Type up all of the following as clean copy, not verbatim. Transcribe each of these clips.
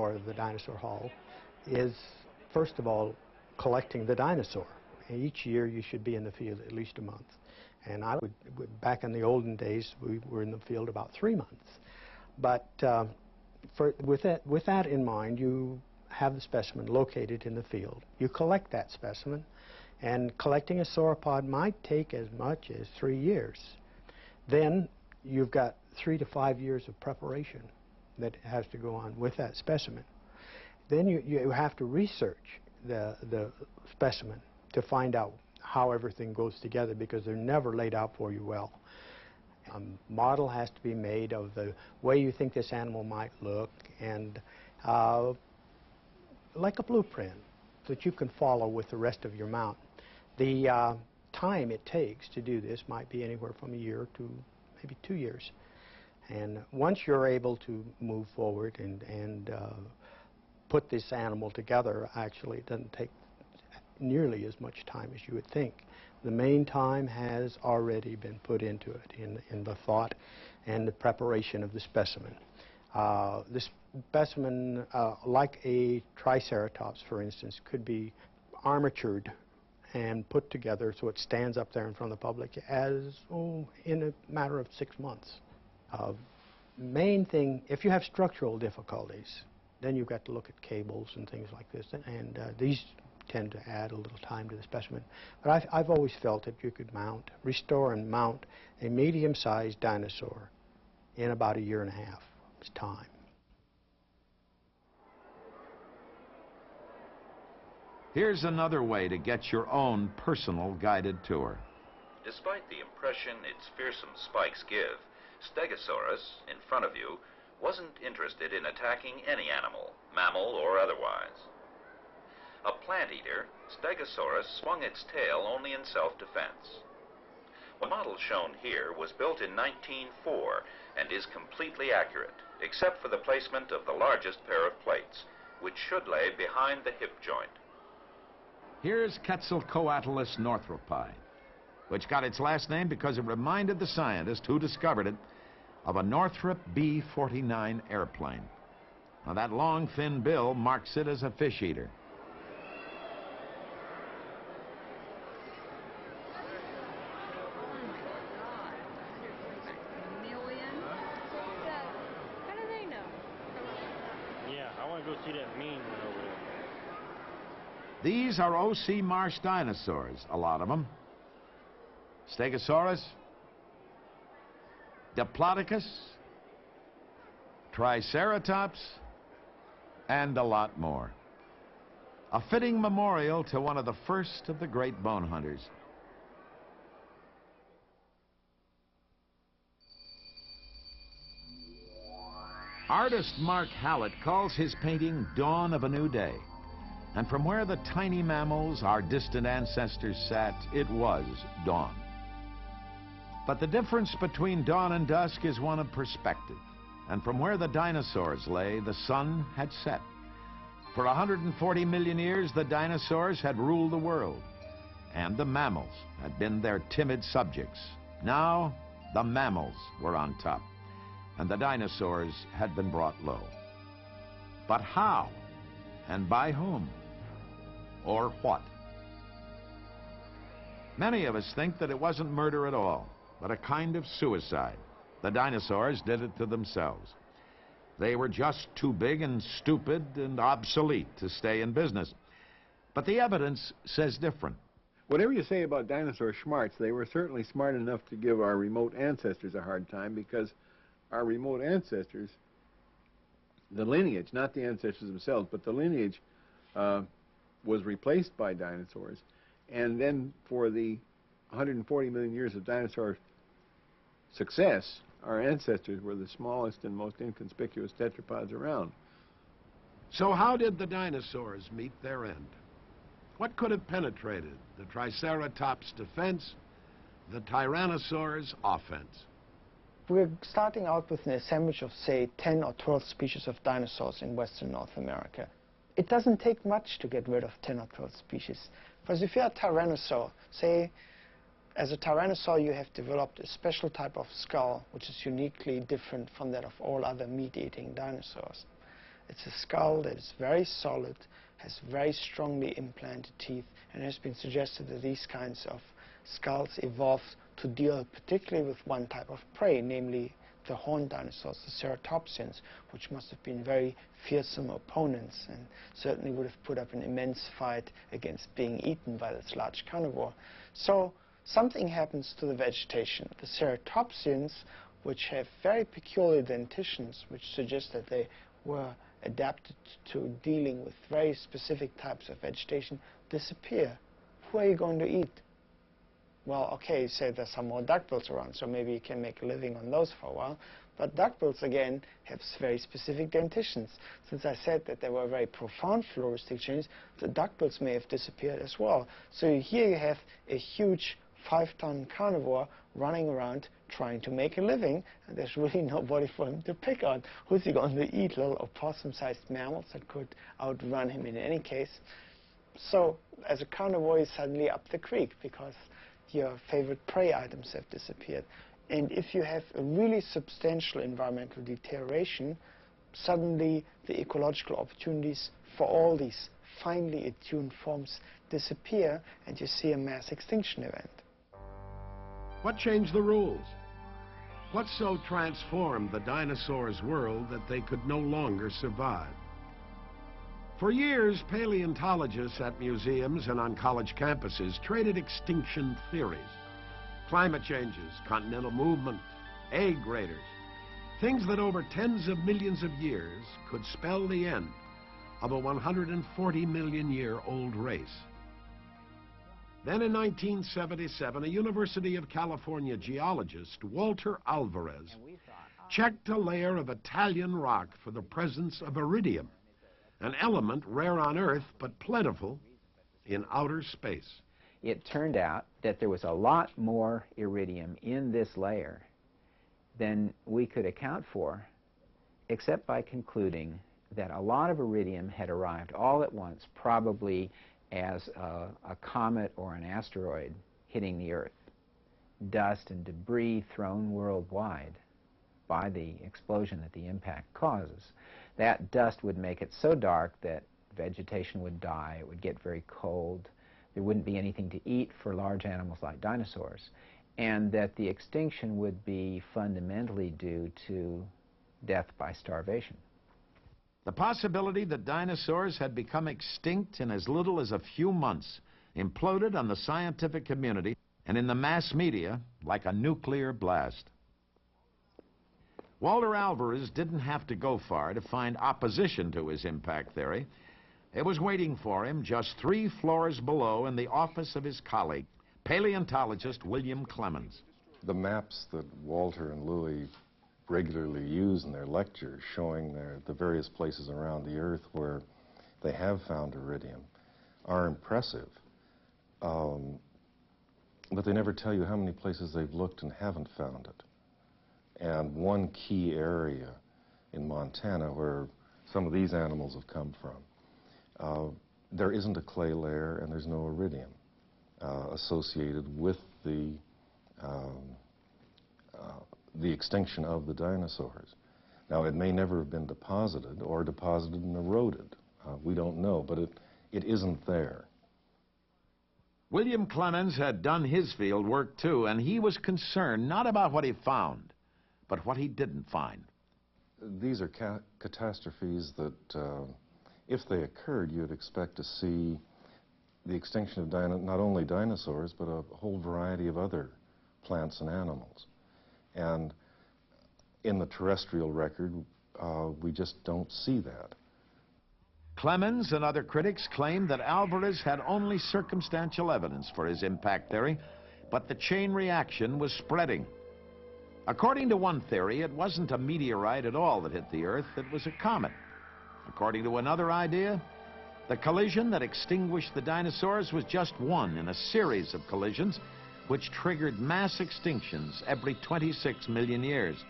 part of the Dinosaur Hall is, first of all, collecting the dinosaur. Each year you should be in the field at least a month. And back in the olden days, we were in the field about 3 months. But with that in mind, you have the specimen located in the field. You collect that specimen, and collecting a sauropod might take as much as 3 years. Then you've got 3 to 5 years of preparation that has to go on with that specimen. Then you have to research the specimen to find out how everything goes together, because they're never laid out for you well. A model has to be made of the way you think this animal might look, and like a blueprint that you can follow with the rest of your mount. The time it takes to do this might be anywhere from a year to maybe 2 years. And once you're able to move forward and put this animal together, actually it doesn't take nearly as much time as you would think. The main time has already been put into it in the thought and the preparation of the specimen. The specimen, like a Triceratops, for instance, could be armatured and put together so it stands up there in front of the public in a matter of 6 months. Main thing, if you have structural difficulties, then you've got to look at cables and things like this, and these tend to add a little time to the specimen. But I've always felt that you could restore and mount a medium-sized dinosaur in about a year and a half. It's time. Here's another way to get your own personal guided tour. Despite the impression its fearsome spikes give, Stegosaurus, in front of you, wasn't interested in attacking any animal, mammal or otherwise. A plant eater, Stegosaurus swung its tail only in self-defense. The model shown here was built in 1904 and is completely accurate, except for the placement of the largest pair of plates, which should lay behind the hip joint. Here's Quetzalcoatlus northropi, which got its last name because it reminded the scientist who discovered it of a Northrop B-49 airplane. Now, that long, thin bill marks it as a fish eater. These are O.C. Marsh dinosaurs, a lot of them. Stegosaurus, Diplodocus, Triceratops, and a lot more. A fitting memorial to one of the first of the great bone hunters. Artist Mark Hallett calls his painting Dawn of a New Day. And from where the tiny mammals, our distant ancestors, sat, it was dawn. But the difference between dawn and dusk is one of perspective. And from where the dinosaurs lay, the sun had set. For 140 million years, the dinosaurs had ruled the world, and the mammals had been their timid subjects. Now, the mammals were on top, and the dinosaurs had been brought low. But how? And by whom? Or what? Many of us think that it wasn't murder at all, but a kind of suicide. The dinosaurs did it to themselves. They were just too big and stupid and obsolete to stay in business. But the evidence says different. Whatever you say about dinosaur smarts, they were certainly smart enough to give our remote ancestors a hard time, because our remote ancestors, the lineage, not the ancestors themselves, but the lineage was replaced by dinosaurs. And then for the 140 million years of dinosaur success, our ancestors were the smallest and most inconspicuous tetrapods around. So how did the dinosaurs meet their end? What could have penetrated the Triceratops' defense, the Tyrannosaur's offense? We're starting out with an assemblage of, say, 10 or 12 species of dinosaurs in Western North America. It doesn't take much to get rid of 10 or 12 species. Because if you're a tyrannosaur, say, as a tyrannosaur you have developed a special type of skull which is uniquely different from that of all other meat-eating dinosaurs. It's a skull that is very solid, has very strongly implanted teeth, and it has been suggested that these kinds of skulls evolved to deal particularly with one type of prey, namely the horned dinosaurs, the ceratopsians, which must have been very fearsome opponents and certainly would have put up an immense fight against being eaten by this large carnivore. So something happens to the vegetation. The ceratopsians, which have very peculiar dentitions, which suggest that they were adapted to dealing with very specific types of vegetation, disappear. Who are you going to eat? Well, okay, you say there's some more duckbills around, so maybe you can make a living on those for a while. But duckbills, again, have very specific dentitions. Since I said that there were very profound floristic changes, the duckbills may have disappeared as well. So here you have a huge 5-ton carnivore running around trying to make a living, and there's really nobody for him to pick on. Who's he going to eat? Little opossum-sized mammals that could outrun him in any case. So as a carnivore, he's suddenly up the creek because your favorite prey items have disappeared. And if you have a really substantial environmental deterioration, suddenly the ecological opportunities for all these finely attuned forms disappear, and you see a mass extinction event. What changed the rules? What so transformed the dinosaurs' world that they could no longer survive? For years, paleontologists at museums and on college campuses traded extinction theories. Climate changes, continental movement, egg raiders, things that over tens of millions of years could spell the end of a 140 million year old race. Then in 1977, a University of California geologist, Walter Alvarez, checked a layer of Italian rock for the presence of iridium, an element rare on Earth but plentiful in outer space. It turned out that there was a lot more iridium in this layer than we could account for, except by concluding that a lot of iridium had arrived all at once, probably as a comet or an asteroid hitting the Earth. Dust and debris thrown worldwide by the explosion that the impact causes. That dust would make it so dark that vegetation would die, it would get very cold, there wouldn't be anything to eat for large animals like dinosaurs, and that the extinction would be fundamentally due to death by starvation. The possibility that dinosaurs had become extinct in as little as a few months imploded on the scientific community and in the mass media like a nuclear blast. Walter Alvarez didn't have to go far to find opposition to his impact theory. It was waiting for him just 3 floors below in the office of his colleague, paleontologist William Clemens. The maps that Walter and Louis regularly use in their lectures showing the various places around the Earth where they have found iridium are impressive. But they never tell you how many places they've looked and haven't found it. And one key area in Montana where some of these animals have come from, there isn't a clay layer and there's no iridium associated with the extinction of the dinosaurs. Now, it may never have been deposited or deposited and eroded. We don't know, but it isn't there. William Clemens had done his field work too, and he was concerned not about what he found, but what he didn't find. These are catastrophes that, if they occurred, you'd expect to see the extinction of not only dinosaurs, but a whole variety of other plants and animals. And in the terrestrial record, we just don't see that. Clemens and other critics claimed that Alvarez had only circumstantial evidence for his impact theory, but the chain reaction was spreading. According to one theory, it wasn't a meteorite at all that hit the Earth, it was a comet. According to another idea, the collision that extinguished the dinosaurs was just one in a series of collisions which triggered mass extinctions every 26 million years.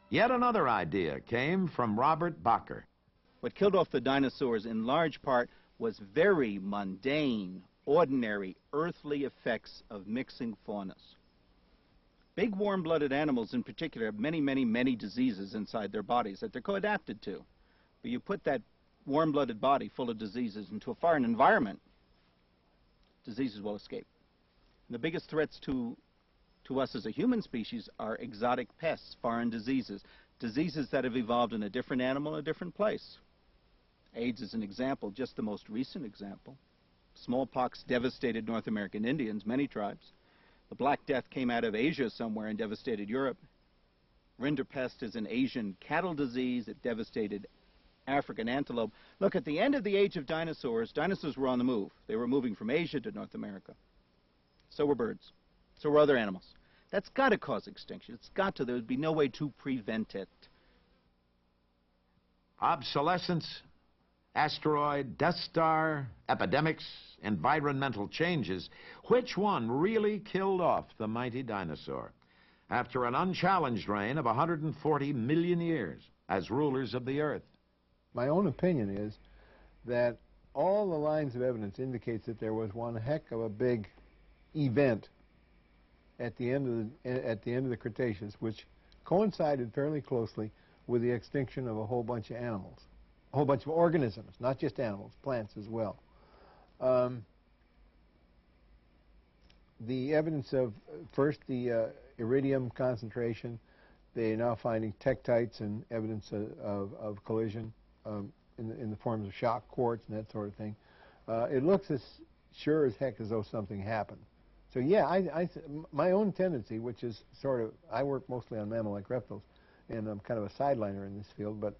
Yet another idea came from Robert Bakker. What killed off the dinosaurs in large part was very mundane, ordinary, earthly effects of mixing faunas. Big warm-blooded animals in particular have many, many, many diseases inside their bodies that they're co-adapted to. But you put that warm-blooded body full of diseases into a foreign environment, diseases will escape. And the biggest threats to us as a human species are exotic pests, foreign diseases, diseases that have evolved in a different animal in a different place. AIDS is an example, just the most recent example. Smallpox devastated North American Indians, many tribes. The Black Death came out of Asia somewhere and devastated Europe. Rinderpest is an Asian cattle disease that devastated African antelope. Look, at the end of the age of dinosaurs, dinosaurs were on the move. They were moving from Asia to North America. So were birds. So were other animals. That's got to cause extinction. It's got to. There would be no way to prevent it. Obsolescence, asteroid, Death Star, epidemics, environmental changes. Which one really killed off the mighty dinosaur after an unchallenged reign of 140 million years as rulers of the earth? My own opinion is that all the lines of evidence indicates that there was one heck of a big event at the end of the Cretaceous, which coincided fairly closely with the extinction of a whole bunch of animals, a whole bunch of organisms, not just animals, plants as well. The evidence of, first, the iridium concentration. They are now finding tektites and evidence of collision in the forms of shock quartz and that sort of thing. It looks as sure as heck as though something happened. So yeah, my own tendency, which is sort of, I work mostly on mammal-like reptiles, and I'm kind of a sideliner in this field, but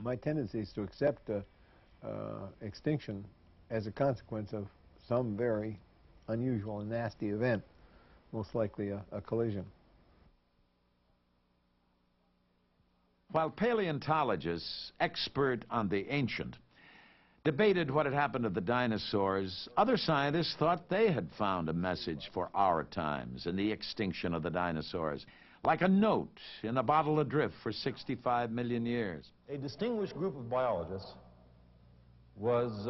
my tendency is to accept extinction as a consequence of some very unusual and nasty event, most likely a collision. While paleontologists, expert on the ancient, debated what had happened to the dinosaurs, other scientists thought they had found a message for our times in the extinction of the dinosaurs, like a note in a bottle adrift for 65 million years. A distinguished group of biologists was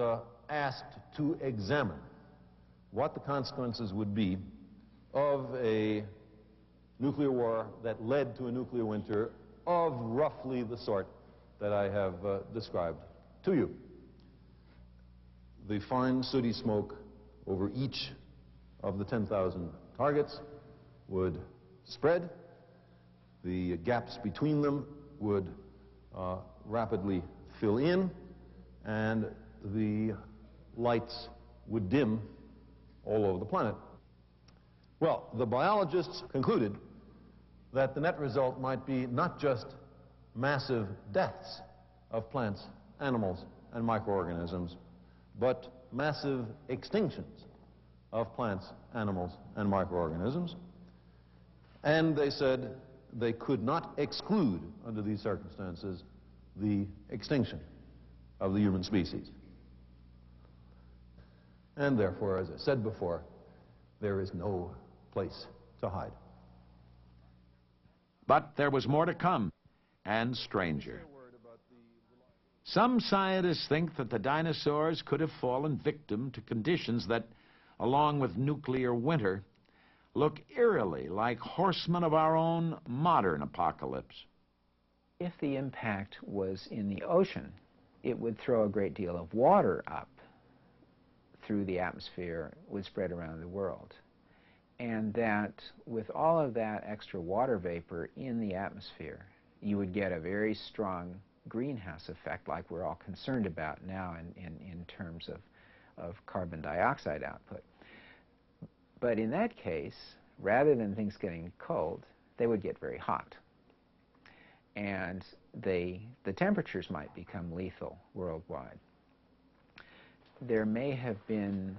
asked to examine what the consequences would be of a nuclear war that led to a nuclear winter of roughly the sort that I have described to you. The fine sooty smoke over each of the 10,000 targets would spread. The gaps between them would rapidly fill in, and the lights would dim all over the planet. Well, the biologists concluded that the net result might be not just massive deaths of plants, animals, and microorganisms, but massive extinctions of plants, animals, and microorganisms. And they said they could not exclude, under these circumstances, the extinction of the human species. And therefore, as I said before, there is no place to hide. But there was more to come, and stranger. Some scientists think that the dinosaurs could have fallen victim to conditions that, along with nuclear winter, look eerily like horsemen of our own modern apocalypse. If the impact was in the ocean, it would throw a great deal of water up through the atmosphere, would spread around the world. And that with all of that extra water vapor in the atmosphere, you would get a very strong greenhouse effect like we're all concerned about now in terms of carbon dioxide output. But in that case, rather than things getting cold, they would get very hot. And the temperatures might become lethal worldwide. There may have been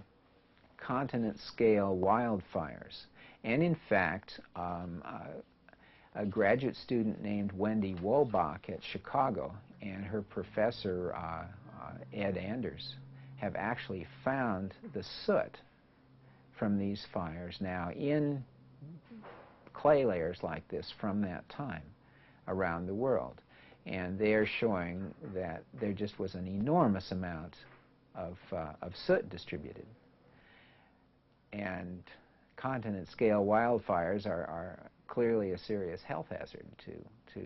continent-scale wildfires. And in fact, a graduate student named Wendy Wolbach at Chicago and her professor, Ed Anders, have actually found the soot from these fires now in clay layers like this from that time around the world. And they're showing that there just was an enormous amount of soot distributed. And continent scale wildfires are clearly a serious health hazard to